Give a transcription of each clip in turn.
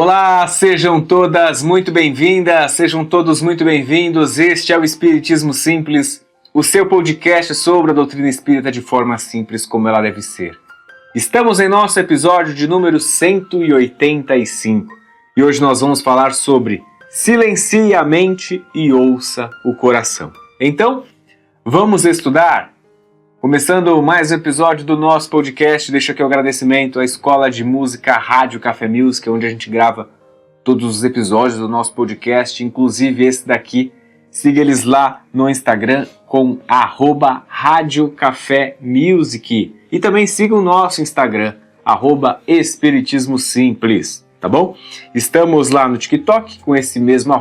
Olá, sejam todas muito bem-vindas, sejam todos muito bem-vindos. Este é o Espiritismo Simples, o seu podcast sobre a doutrina espírita de forma simples como ela deve ser. Estamos em nosso episódio de número 185 e hoje nós vamos falar sobre silencie a mente e ouça o coração. Então, vamos estudar? Começando mais um episódio do nosso podcast, deixo aqui o agradecimento à Escola de Música Rádio Café Music, onde a gente grava todos os episódios do nosso podcast, inclusive esse daqui. Siga eles lá no Instagram com @Rádio Café Music. E também siga o nosso Instagram, @Espiritismo Simples, tá bom? Estamos lá no TikTok com esse mesmo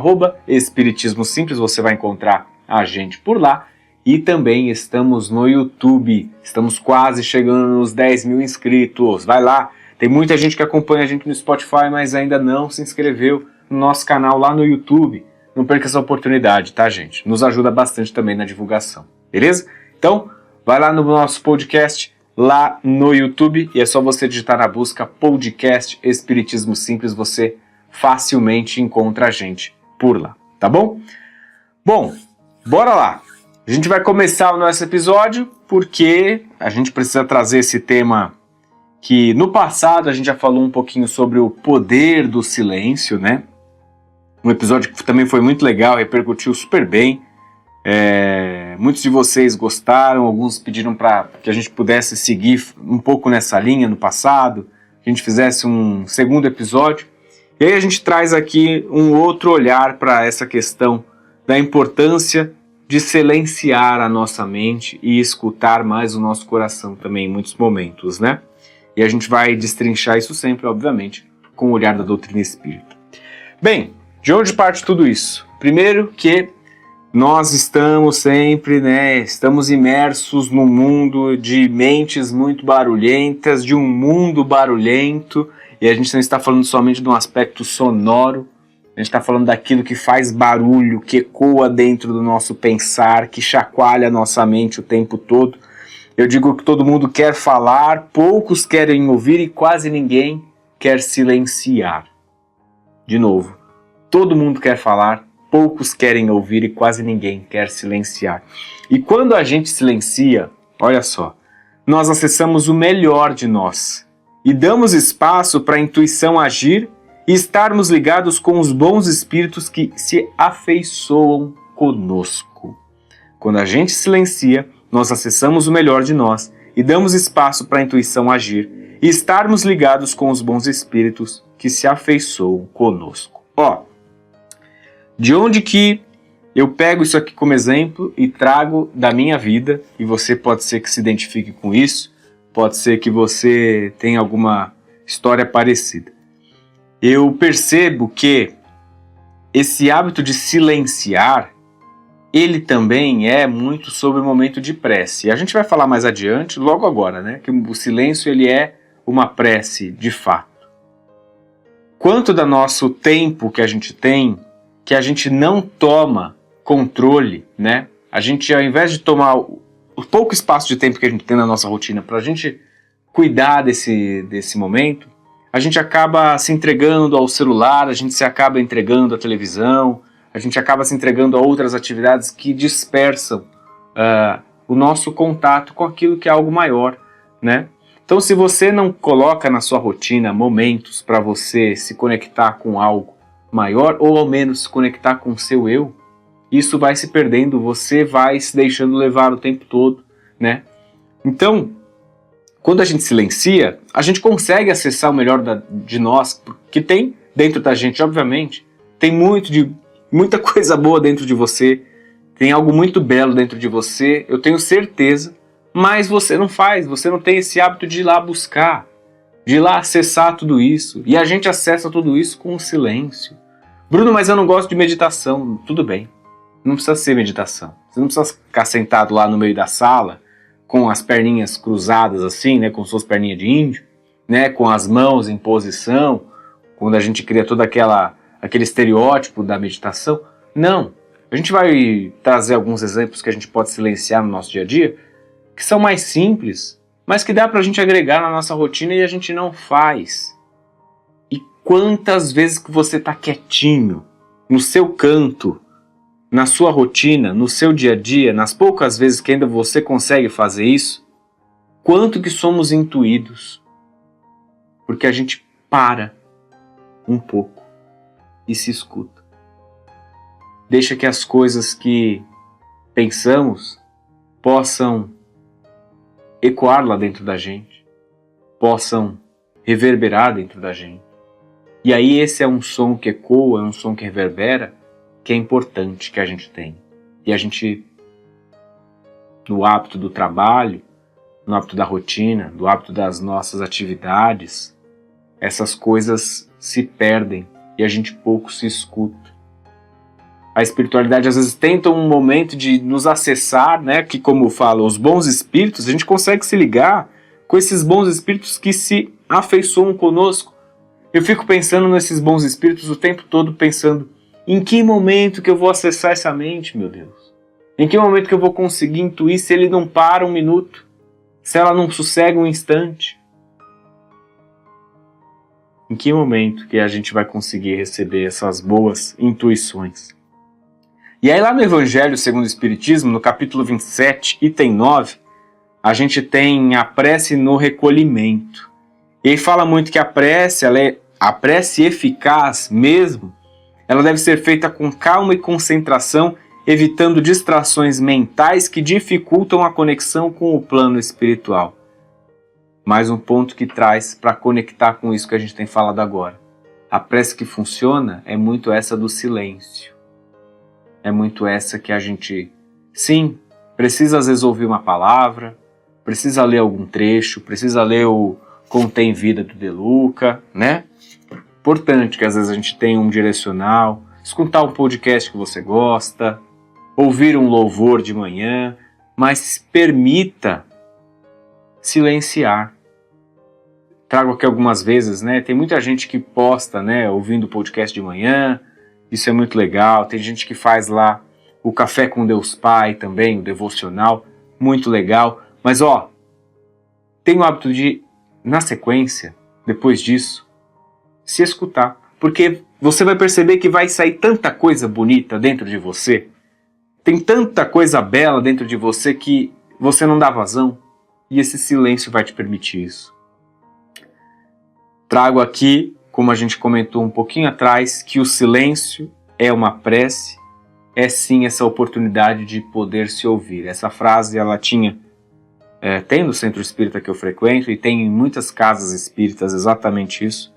@Espiritismo Simples, você vai encontrar a gente por lá. E também estamos no YouTube, estamos quase chegando nos 10 mil inscritos. Vai lá, tem muita gente que acompanha a gente no Spotify, mas ainda não se inscreveu no nosso canal lá no YouTube. Não perca essa oportunidade, tá, gente? Nos ajuda bastante também na divulgação, beleza? Então, vai lá no nosso podcast, lá no YouTube, e é só você digitar na busca Podcast Espiritismo Simples, você facilmente encontra a gente por lá, tá bom? Bom, bora lá! A gente vai começar o nosso episódio porque a gente precisa trazer esse tema que no passado a gente já falou um pouquinho sobre o poder do silêncio, né? Um episódio que também foi muito legal, repercutiu super bem. Muitos de vocês gostaram, alguns pediram para que a gente pudesse seguir um pouco nessa linha no passado, que a gente fizesse um segundo episódio. E aí a gente traz aqui um outro olhar para essa questão da importância de silenciar a nossa mente e escutar mais o nosso coração também em muitos momentos, né? E a gente vai destrinchar isso sempre, obviamente, com o olhar da doutrina espírita. Bem, de onde parte tudo isso? Primeiro que nós estamos sempre, estamos imersos num mundo de mentes muito barulhentas, de um mundo barulhento, e a gente não está falando somente de um aspecto sonoro. A gente está falando daquilo que faz barulho, que ecoa dentro do nosso pensar, que chacoalha a nossa mente o tempo todo. Eu digo que todo mundo quer falar, poucos querem ouvir e quase ninguém quer silenciar. De novo, todo mundo quer falar, poucos querem ouvir e quase ninguém quer silenciar. E quando a gente silencia, olha só, nós acessamos o melhor de nós e damos espaço para a intuição agir e estarmos ligados com os bons espíritos que se afeiçoam conosco. Quando a gente silencia, nós acessamos o melhor de nós e damos espaço para a intuição agir e estarmos ligados com os bons espíritos que se afeiçoam conosco. De onde que eu pego isso aqui como exemplo e trago da minha vida, e você pode ser que se identifique com isso, pode ser que você tenha alguma história parecida. Eu percebo que esse hábito de silenciar, ele também é muito sobre o momento de prece. E a gente vai falar mais adiante, logo agora, né? Que o silêncio ele é uma prece de fato. Quanto do nosso tempo que a gente tem, que a gente não toma controle, né? A gente, ao invés de tomar o pouco espaço de tempo que a gente tem na nossa rotina para a gente cuidar desse momento, a gente acaba se entregando ao celular, a gente se acaba entregando à televisão, a gente acaba se entregando a outras atividades que dispersam o nosso contato com aquilo que é algo maior, né? Então, se você não coloca na sua rotina momentos para você se conectar com algo maior, ou ao menos se conectar com o seu eu, isso vai se perdendo, você vai se deixando levar o tempo todo, né? Então, quando a gente silencia, a gente consegue acessar o melhor de nós, que tem dentro da gente, obviamente. Tem muita coisa boa dentro de você, tem algo muito belo dentro de você, eu tenho certeza, mas você não faz, você não tem esse hábito de ir lá buscar, de ir lá acessar tudo isso. E a gente acessa tudo isso com o silêncio. Bruno, mas eu não gosto de meditação. Tudo bem, não precisa ser meditação. Você não precisa ficar sentado lá no meio da sala, com as perninhas cruzadas assim, né, com suas perninhas de índio, né, com as mãos em posição, quando a gente cria todo aquele estereótipo da meditação. Não, a gente vai trazer alguns exemplos que a gente pode silenciar no nosso dia a dia, que são mais simples, mas que dá pra gente agregar na nossa rotina e a gente não faz. E Quantas vezes que você está quietinho, no seu canto, na sua rotina, no seu dia a dia, nas poucas vezes que ainda você consegue fazer isso, quanto que somos intuídos? Porque a gente para um pouco e se escuta. Deixa que as coisas que pensamos possam ecoar lá dentro da gente, possam reverberar dentro da gente. E aí esse é um som que ecoa, é um som que reverbera, que é importante que a gente tenha. E a gente, no hábito do trabalho, no hábito da rotina, no hábito das nossas atividades, essas coisas se perdem e a gente pouco se escuta. A espiritualidade às vezes tenta um momento de nos acessar, né? Que como fala, os bons espíritos, a gente consegue se ligar com esses bons espíritos que se afeiçoam conosco. Eu fico pensando nesses bons espíritos o tempo todo, pensando em que momento que eu vou acessar essa mente, meu Deus? Em que momento que eu vou conseguir intuir se ele não para um minuto? Se ela não sossega um instante? Em que momento que a gente vai conseguir receber essas boas intuições? E aí lá no Evangelho segundo o Espiritismo, no capítulo 27, item 9, a gente tem a prece no recolhimento. E aí fala muito que a prece eficaz mesmo, ela deve ser feita com calma e concentração, evitando distrações mentais que dificultam a conexão com o plano espiritual. Mais um ponto que traz para conectar com isso que a gente tem falado agora. A prece que funciona é muito essa do silêncio. É muito essa que a gente, sim, precisa às vezes ouvir uma palavra, precisa ler algum trecho, precisa ler o Contém Vida do De Luca, né? Importante que às vezes a gente tenha um direcional, escutar um podcast que você gosta, ouvir um louvor de manhã, mas permita silenciar. Trago aqui algumas vezes, né? Tem muita gente que posta, né, ouvindo o podcast de manhã, isso é muito legal. Tem gente que faz lá o Café com Deus Pai também, o devocional, muito legal. Mas tem o hábito de, na sequência, depois disso, se escutar. Porque você vai perceber que vai sair tanta coisa bonita dentro de você, tem tanta coisa bela dentro de você que você não dá vazão, e esse silêncio vai te permitir isso. Trago aqui, como a gente comentou um pouquinho atrás, que o silêncio é uma prece, é sim essa oportunidade de poder se ouvir. Essa frase ela tem no centro espírita que eu frequento e tem em muitas casas espíritas exatamente isso,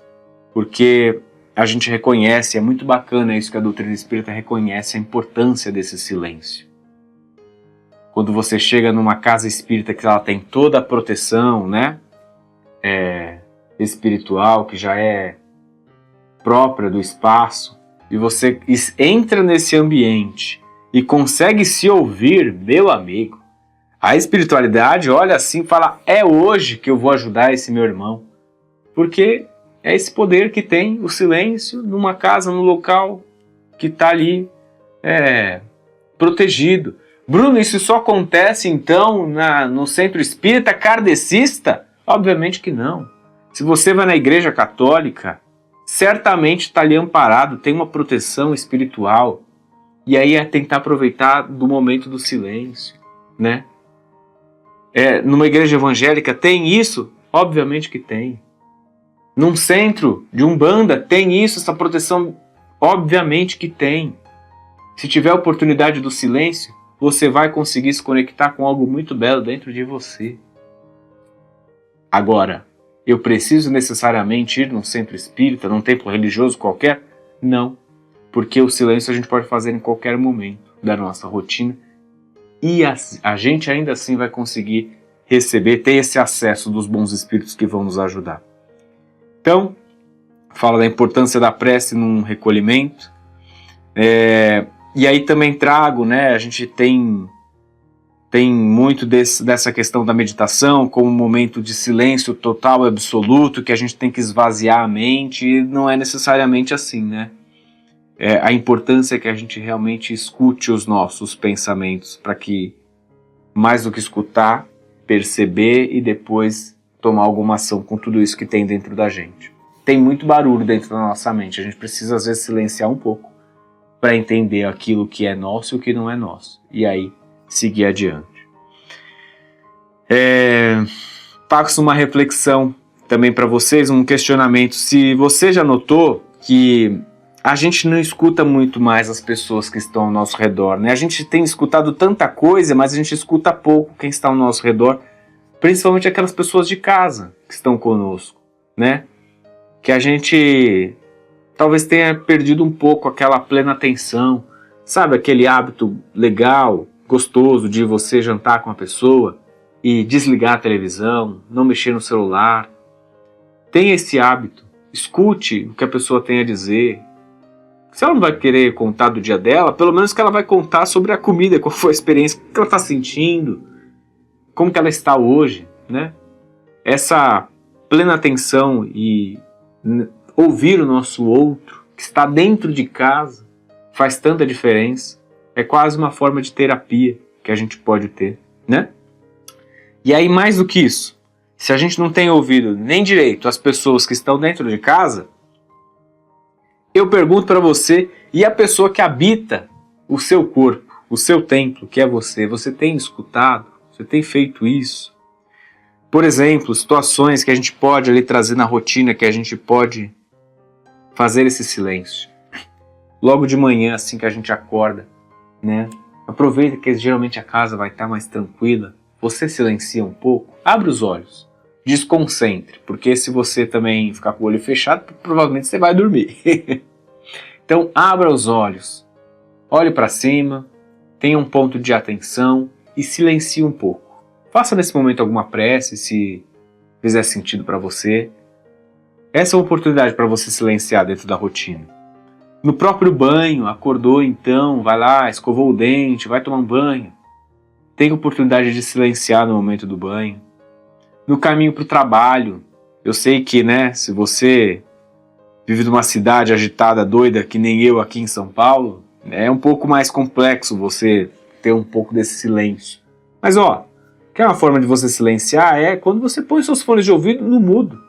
porque a gente reconhece, é muito bacana isso que a doutrina espírita reconhece, a importância desse silêncio. Quando você chega numa casa espírita que ela tem toda a proteção, né, espiritual, que já é própria do espaço, e você entra nesse ambiente e consegue se ouvir, meu amigo, a espiritualidade olha assim e fala, é hoje que eu vou ajudar esse meu irmão. Porque é esse poder que tem o silêncio numa casa, num local que está ali protegido. Bruno, isso só acontece então no centro espírita kardecista? Obviamente que não. Se você vai na igreja católica, certamente está ali amparado, tem uma proteção espiritual. E aí é tentar aproveitar do momento do silêncio, né? Numa igreja evangélica tem isso? Obviamente que tem. Num centro de Umbanda tem isso, essa proteção? Obviamente que tem. Se tiver a oportunidade do silêncio, você vai conseguir se conectar com algo muito belo dentro de você. Agora, eu preciso necessariamente ir num centro espírita, num templo religioso qualquer? Não, porque o silêncio a gente pode fazer em qualquer momento da nossa rotina e a gente ainda assim vai conseguir receber, ter esse acesso dos bons espíritos que vão nos ajudar. Então, fala da importância da prece num recolhimento, e aí também trago, né, a gente tem muito dessa questão da meditação como um momento de silêncio total e absoluto, que a gente tem que esvaziar a mente, e não é necessariamente assim, né? A importância é que a gente realmente escute os nossos pensamentos, para que, mais do que escutar, perceber e depois tomar alguma ação com tudo isso que tem dentro da gente. tem muito barulho dentro da nossa mente. A gente precisa, às vezes, silenciar um pouco para entender aquilo que é nosso e o que não é nosso. E aí, seguir adiante. Passo uma reflexão também para vocês, um questionamento. Se você já notou que a gente não escuta muito mais as pessoas que estão ao nosso redor, né? A gente tem escutado tanta coisa, mas a gente escuta pouco quem está ao nosso redor, principalmente aquelas pessoas de casa que estão conosco, né? Que a gente talvez tenha perdido um pouco aquela plena atenção, sabe? Aquele hábito legal, gostoso de você jantar com a pessoa e desligar a televisão, não mexer no celular. Tenha esse hábito, escute o que a pessoa tem a dizer. Se ela não vai querer contar do dia dela, pelo menos que ela vai contar sobre a comida, qual foi a experiência, o que ela está sentindo, como que ela está hoje, né? Essa plena atenção e ouvir o nosso outro, que está dentro de casa, faz tanta diferença. É quase uma forma de terapia que a gente pode ter, né? E aí, mais do que isso, se a gente não tem ouvido nem direito as pessoas que estão dentro de casa, eu pergunto para você, e a pessoa que habita o seu corpo, o seu templo, que é você tem escutado? Você tem feito isso? Por exemplo, situações que a gente pode ali trazer na rotina, que a gente pode fazer esse silêncio. Logo de manhã, assim que a gente acorda, né? Aproveita que geralmente a casa vai estar mais tranquila. Você silencia um pouco, abre os olhos, desconcentre, porque se você também ficar com o olho fechado, provavelmente você vai dormir. Então, abra os olhos, olhe para cima, tenha um ponto de atenção e silencie um pouco. Faça nesse momento alguma prece, se fizer sentido para você. Essa é uma oportunidade para você silenciar dentro da rotina. No próprio banho, acordou então, vai lá, escovou o dente, vai tomar um banho. Tem oportunidade de silenciar no momento do banho. No caminho para o trabalho, eu sei que, né, se você vive numa cidade agitada, doida, que nem eu aqui em São Paulo, é um pouco mais complexo você ter um pouco desse silêncio. Mas ó, que é uma forma de você silenciar é quando você põe seus fones de ouvido no mudo.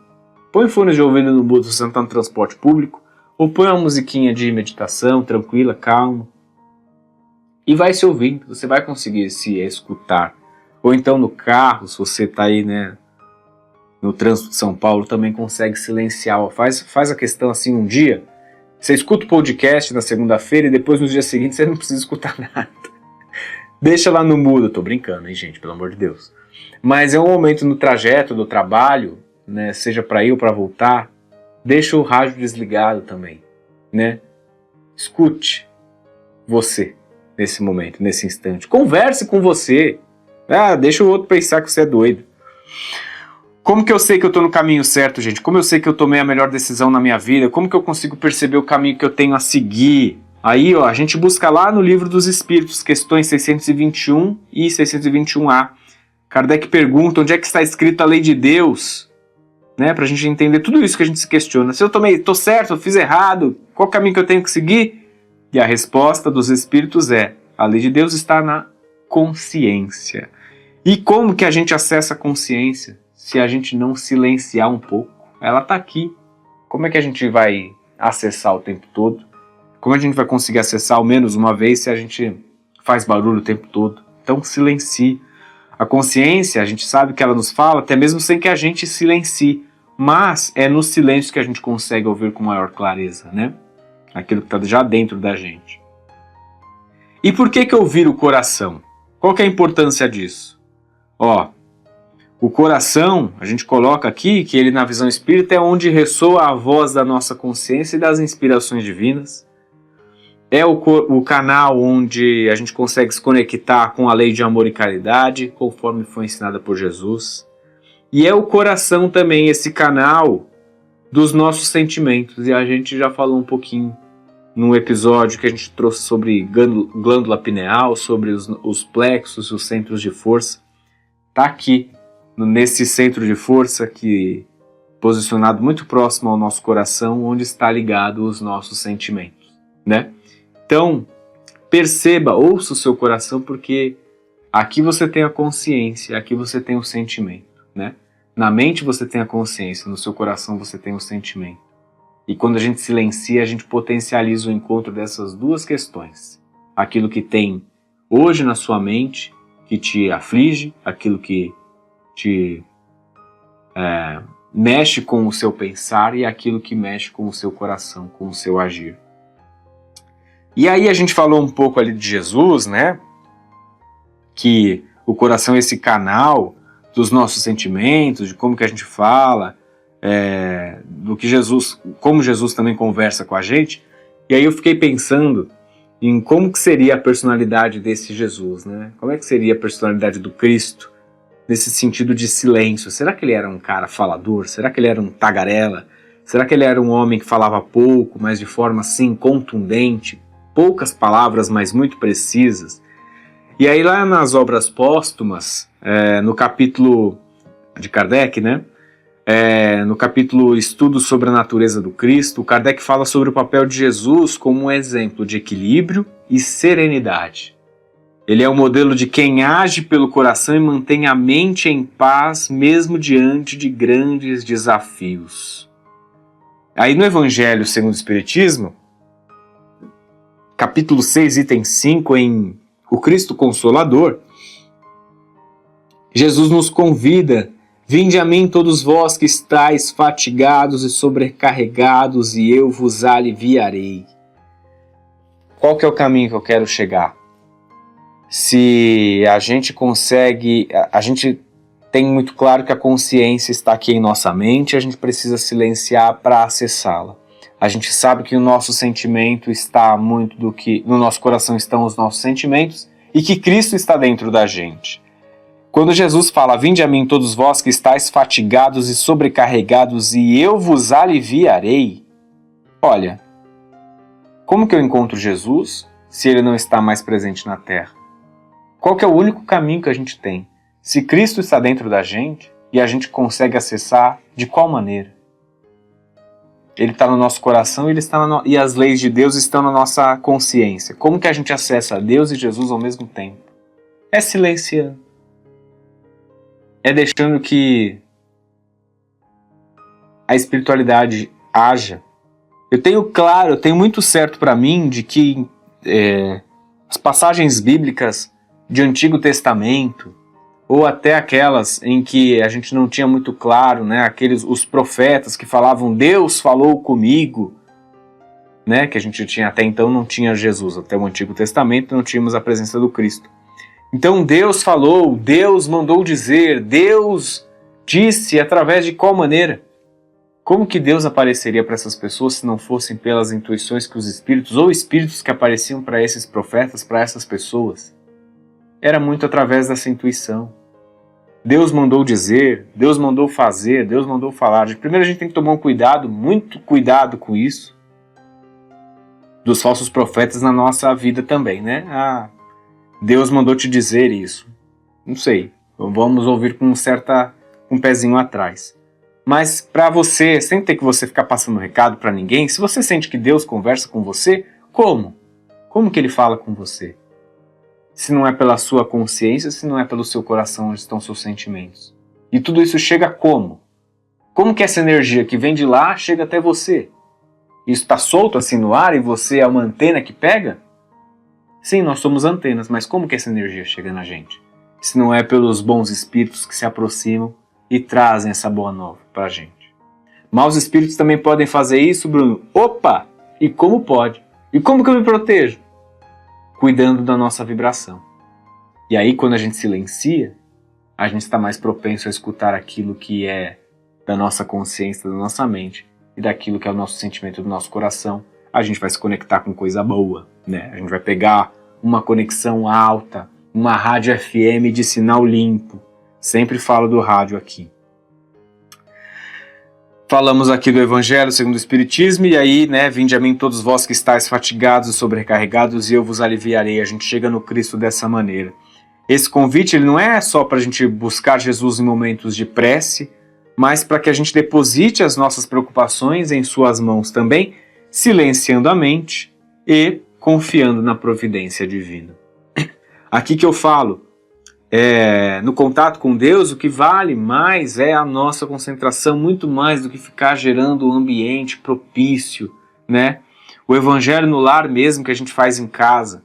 Põe fones de ouvido no mudo se você não está no transporte público, ou põe uma musiquinha de meditação, tranquila, calma. E vai se ouvindo, você vai conseguir se escutar. Ou então no carro, se você está aí, né, no trânsito de São Paulo, também consegue silenciar. Faz a questão assim um dia, você escuta o podcast na segunda-feira e depois nos dias seguintes você não precisa escutar nada. Deixa lá no mudo, eu tô brincando, hein, gente, pelo amor de Deus. Mas é um momento no trajeto do trabalho, né, seja para ir ou para voltar, deixa o rádio desligado também, né? Escute você nesse momento, nesse instante. Converse com você. Deixa o outro pensar que você é doido. Como que eu sei que eu estou no caminho certo, gente? Como eu sei que eu tomei a melhor decisão na minha vida? Como que eu consigo perceber o caminho que eu tenho a seguir? Aí, ó, a gente busca lá no Livro dos Espíritos, questões 621 e 621A. Kardec pergunta onde é que está escrita a lei de Deus, né? Para a gente entender tudo isso que a gente se questiona. Se eu estou certo, eu fiz errado, qual caminho que eu tenho que seguir? E a resposta dos Espíritos é: a lei de Deus está na consciência. E como que a gente acessa a consciência se a gente não silenciar um pouco? Ela está aqui. Como é que a gente vai acessar o tempo todo? Como a gente vai conseguir acessar ao menos uma vez se a gente faz barulho o tempo todo? Então silencie. A consciência, a gente sabe que ela nos fala até mesmo sem que a gente silencie. Mas é no silêncio que a gente consegue ouvir com maior clareza, né? Aquilo que está já dentro da gente. E por que ouvir o coração? Qual que é a importância disso? Ó, o coração, a gente coloca aqui que ele na visão espírita é onde ressoa a voz da nossa consciência e das inspirações divinas. É o canal onde a gente consegue se conectar com a lei de amor e caridade, conforme foi ensinada por Jesus. E é o coração também, esse canal dos nossos sentimentos. E a gente já falou um pouquinho num episódio que a gente trouxe sobre glândula pineal, sobre os plexos, os centros de força. Está aqui, nesse centro de força, que posicionado muito próximo ao nosso coração, onde está ligado os nossos sentimentos, né? Então, perceba, ouça o seu coração, porque aqui você tem a consciência, aqui você tem o sentimento, né? Na mente você tem a consciência, no seu coração você tem o sentimento. E quando a gente silencia, a gente potencializa o encontro dessas duas questões. Aquilo que tem hoje na sua mente, que te aflige, aquilo que te mexe com o seu pensar e aquilo que mexe com o seu coração, com o seu agir. E aí a gente falou um pouco ali de Jesus, né? Que o coração é esse canal dos nossos sentimentos, de como que a gente fala, do que Jesus, como Jesus também conversa com a gente. E aí eu fiquei pensando em como que seria a personalidade desse Jesus, né? Como é que seria a personalidade do Cristo nesse sentido de silêncio? Será que ele era um cara falador? Será que ele era um tagarela? Será que ele era um homem que falava pouco, mas de forma assim contundente? Poucas palavras, mas muito precisas. E aí lá nas obras póstumas, no capítulo de Kardec, né? No capítulo Estudos sobre a Natureza do Cristo, Kardec fala sobre o papel de Jesus como um exemplo de equilíbrio e serenidade. Ele é o modelo de quem age pelo coração e mantém a mente em paz mesmo diante de grandes desafios. Aí no Evangelho segundo o Espiritismo, capítulo 6, item 5, em O Cristo Consolador, Jesus nos convida: vinde a mim todos vós que estáis fatigados e sobrecarregados, e eu vos aliviarei. Qual que é o caminho que eu quero chegar? Se a gente consegue, a gente tem muito claro que a consciência está aqui em nossa mente, a gente precisa silenciar para acessá-la. A gente sabe que o nosso sentimento está muito do que... No nosso coração estão os nossos sentimentos e que Cristo está dentro da gente. Quando Jesus fala, vinde a mim todos vós que estáis fatigados e sobrecarregados e eu vos aliviarei. Olha, como que eu encontro Jesus se ele não está mais presente na Terra? Qual que é o único caminho que a gente tem? Se Cristo está dentro da gente e a gente consegue acessar, de qual maneira? Ele está no nosso coração e as leis de Deus estão na nossa consciência. Como que a gente acessa Deus e Jesus ao mesmo tempo? É silenciando. É deixando que a espiritualidade haja. Eu tenho muito certo para mim de que as passagens bíblicas de Antigo Testamento, ou até aquelas em que a gente não tinha muito claro, né, os profetas que falavam, Deus falou comigo, né, que a gente tinha até então, não tinha Jesus, até o Antigo Testamento não tínhamos a presença do Cristo. Então Deus falou, Deus mandou dizer, Deus disse através de qual maneira? Como que Deus apareceria para essas pessoas se não fossem pelas intuições que os espíritos, ou espíritos que apareciam para esses profetas, para essas pessoas? Era muito através dessa intuição. Deus mandou dizer, Deus mandou fazer, Deus mandou falar. Primeiro a gente tem que tomar um cuidado, muito cuidado com isso, dos falsos profetas na nossa vida também, né? Deus mandou te dizer isso. Não sei, vamos ouvir com um pezinho atrás. Mas para você, sem ter que você ficar passando recado para ninguém, se você sente que Deus conversa com você, como? Como que ele fala com você? Se não é pela sua consciência, se não é pelo seu coração onde estão seus sentimentos. E tudo isso chega como? Como que essa energia que vem de lá chega até você? Isso está solto assim no ar e você é uma antena que pega? Sim, nós somos antenas, mas como que essa energia chega na gente? Se não é pelos bons espíritos que se aproximam e trazem essa boa nova para a gente. Maus espíritos também podem fazer isso, Bruno? Opa! E como pode? E como que eu me protejo? Cuidando da nossa vibração. E aí, quando a gente silencia, a gente está mais propenso a escutar aquilo que é da nossa consciência, da nossa mente, e daquilo que é o nosso sentimento do nosso coração. A gente vai se conectar com coisa boa, né? A gente vai pegar uma conexão alta, uma rádio FM de sinal limpo. Sempre falo do rádio aqui. Falamos aqui do Evangelho segundo o Espiritismo, e aí, né, vinde a mim todos vós que estáis fatigados e sobrecarregados, e eu vos aliviarei. A gente chega no Cristo dessa maneira. Esse convite ele não é só para a gente buscar Jesus em momentos de prece, mas para que a gente deposite as nossas preocupações em suas mãos também, silenciando a mente e confiando na providência divina. Aqui que eu falo, no contato com Deus, o que vale mais é a nossa concentração, muito mais do que ficar gerando um ambiente propício, né? O evangelho no lar mesmo que a gente faz em casa.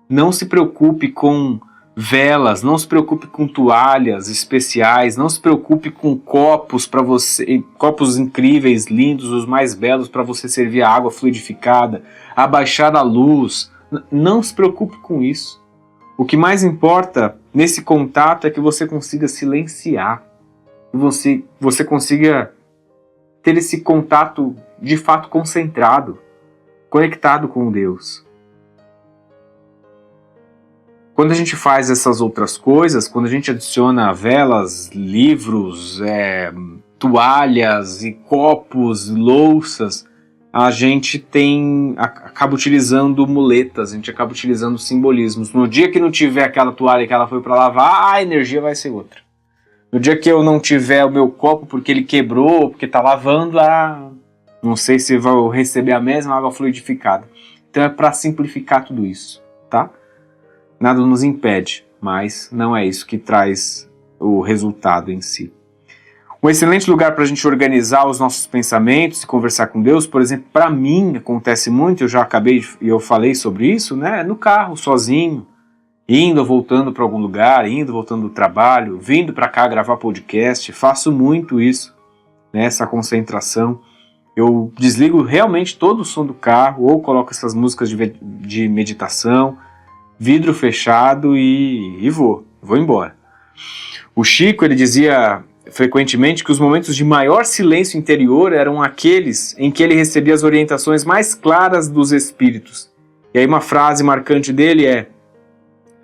Não se preocupe com velas, não se preocupe com toalhas especiais, não se preocupe com copos para você, copos incríveis, lindos, os mais belos para você servir a água fluidificada, abaixar a luz. Não se preocupe com isso. O que mais importa nesse contato é que você consiga silenciar, que você consiga ter esse contato de fato concentrado, conectado com Deus. Quando a gente faz essas outras coisas, quando a gente adiciona velas, livros, toalhas e copos, louças, a gente acaba utilizando muletas, a gente acaba utilizando simbolismos. No dia que não tiver aquela toalha que ela foi para lavar, a energia vai ser outra. No dia que eu não tiver o meu copo porque ele quebrou, porque está lavando, não sei se vou receber a mesma água fluidificada. Então é para simplificar tudo isso, tá? Nada nos impede, mas não é isso que traz o resultado em si. Um excelente lugar para a gente organizar os nossos pensamentos e conversar com Deus, por exemplo, para mim acontece muito, eu falei sobre isso, né? No carro, sozinho, indo ou voltando para algum lugar, indo, voltando do trabalho, vindo para cá gravar podcast, faço muito isso, né? Essa concentração. Eu desligo realmente todo o som do carro ou coloco essas músicas de meditação, vidro fechado e vou embora. O Chico, ele dizia frequentemente que os momentos de maior silêncio interior eram aqueles em que ele recebia as orientações mais claras dos espíritos. E aí uma frase marcante dele é: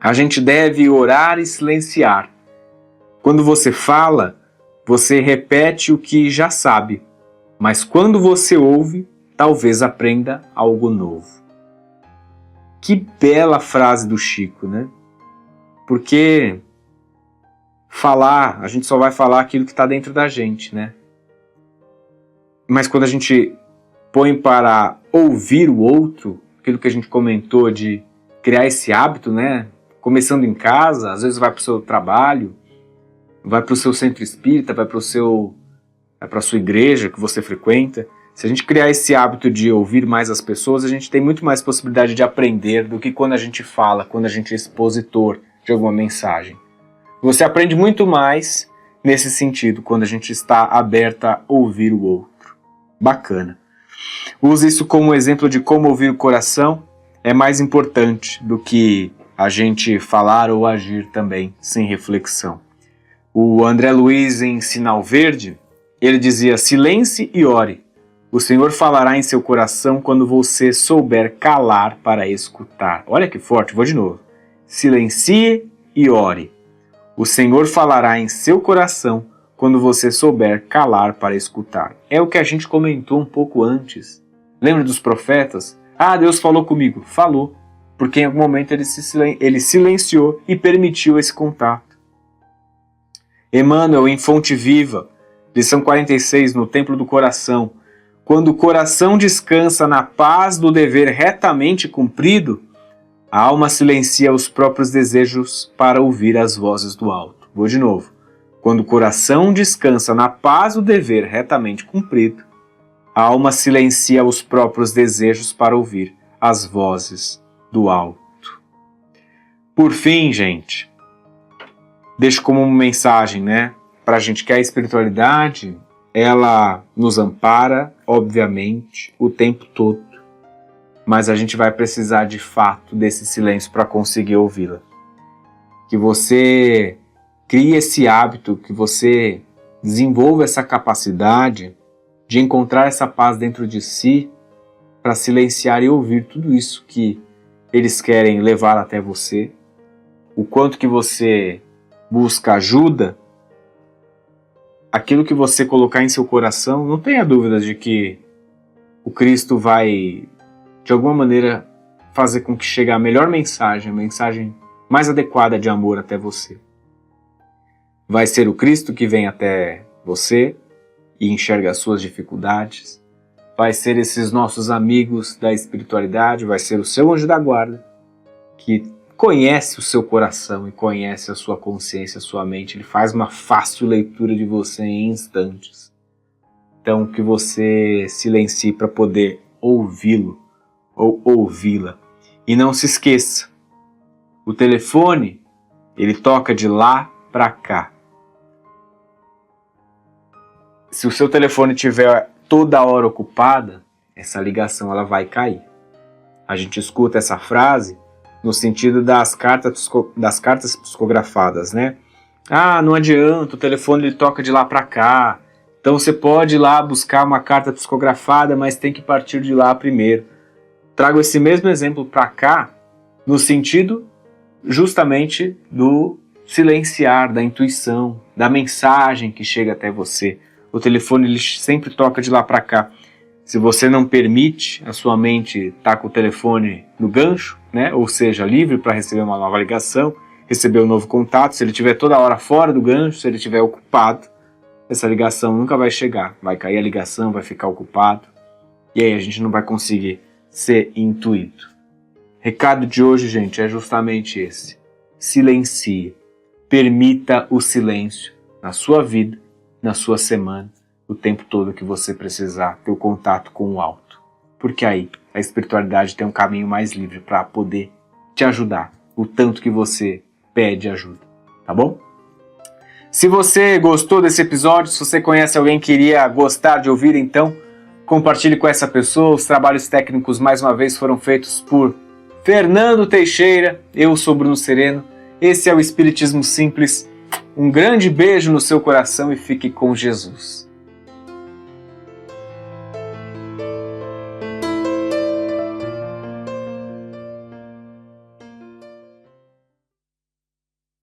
a gente deve orar e silenciar. Quando você fala, você repete o que já sabe, mas quando você ouve, talvez aprenda algo novo. Que bela frase do Chico, né? Porque falar, a gente só vai falar aquilo que está dentro da gente, né? Mas quando a gente põe para ouvir o outro, aquilo que a gente comentou de criar esse hábito, né? Começando em casa, às vezes vai para o seu trabalho, vai para o seu centro espírita, vai para a sua igreja que você frequenta. Se a gente criar esse hábito de ouvir mais as pessoas, a gente tem muito mais possibilidade de aprender do que quando a gente fala, quando a gente é expositor de alguma mensagem. Você aprende muito mais nesse sentido, quando a gente está aberto a ouvir o outro. Bacana. Use isso como exemplo de como ouvir o coração é mais importante do que a gente falar ou agir também sem reflexão. O André Luiz, em Sinal Verde, ele dizia: silêncio e ore. O Senhor falará em seu coração quando você souber calar para escutar. Olha que forte, vou de novo. Silencie e ore. O Senhor falará em seu coração quando você souber calar para escutar. É o que a gente comentou um pouco antes. Lembra dos profetas? Deus falou comigo. Falou. Porque em algum momento ele silenciou e permitiu esse contato. Emmanuel, em Fonte Viva, lição 46, no Templo do Coração. Quando o coração descansa na paz do dever retamente cumprido, a alma silencia os próprios desejos para ouvir as vozes do alto. Vou de novo. Quando o coração descansa na paz do dever retamente cumprido, a alma silencia os próprios desejos para ouvir as vozes do alto. Por fim, gente, deixo como uma mensagem, né, para a gente que a espiritualidade, ela nos ampara, obviamente, o tempo todo, mas a gente vai precisar de fato desse silêncio para conseguir ouvi-la. Que você crie esse hábito, que você desenvolva essa capacidade de encontrar essa paz dentro de si para silenciar e ouvir tudo isso que eles querem levar até você. O quanto que você busca ajuda, aquilo que você colocar em seu coração, não tenha dúvidas de que o Cristo vai, de alguma maneira, fazer com que chegue a melhor mensagem, a mensagem mais adequada de amor até você. Vai ser o Cristo que vem até você e enxerga as suas dificuldades. Vai ser esses nossos amigos da espiritualidade, vai ser o seu anjo da guarda, que conhece o seu coração e conhece a sua consciência, a sua mente. Ele faz uma fácil leitura de você em instantes. Então, que você silencie para poder ouvi-lo ou ouvi-la. E não se esqueça, o telefone, ele toca de lá para cá. Se o seu telefone estiver toda hora ocupada, essa ligação ela vai cair. A gente escuta essa frase no sentido das cartas psicografadas, né? Ah, não adianta, o telefone ele toca de lá para cá. Então você pode ir lá buscar uma carta psicografada, mas tem que partir de lá primeiro. Trago esse mesmo exemplo para cá, no sentido justamente do silenciar, da intuição, da mensagem que chega até você. O telefone ele sempre toca de lá para cá. Se você não permite a sua mente estar com o telefone no gancho, né? Ou seja, livre para receber uma nova ligação, receber um novo contato, se ele estiver toda hora fora do gancho, se ele estiver ocupado, essa ligação nunca vai chegar. Vai cair a ligação, vai ficar ocupado, e aí a gente não vai conseguir ser intuído. Recado de hoje, gente, é justamente esse. Silencie. Permita o silêncio na sua vida, na sua semana, o tempo todo que você precisar ter o contato com o alto. Porque aí a espiritualidade tem um caminho mais livre para poder te ajudar o tanto que você pede ajuda, tá bom? Se você gostou desse episódio, se você conhece alguém que iria gostar de ouvir, então compartilhe com essa pessoa. Os trabalhos técnicos, mais uma vez, foram feitos por Fernando Teixeira. Eu sou Bruno Sereno. Esse é o Espiritismo Simples. Um grande beijo no seu coração e fique com Jesus.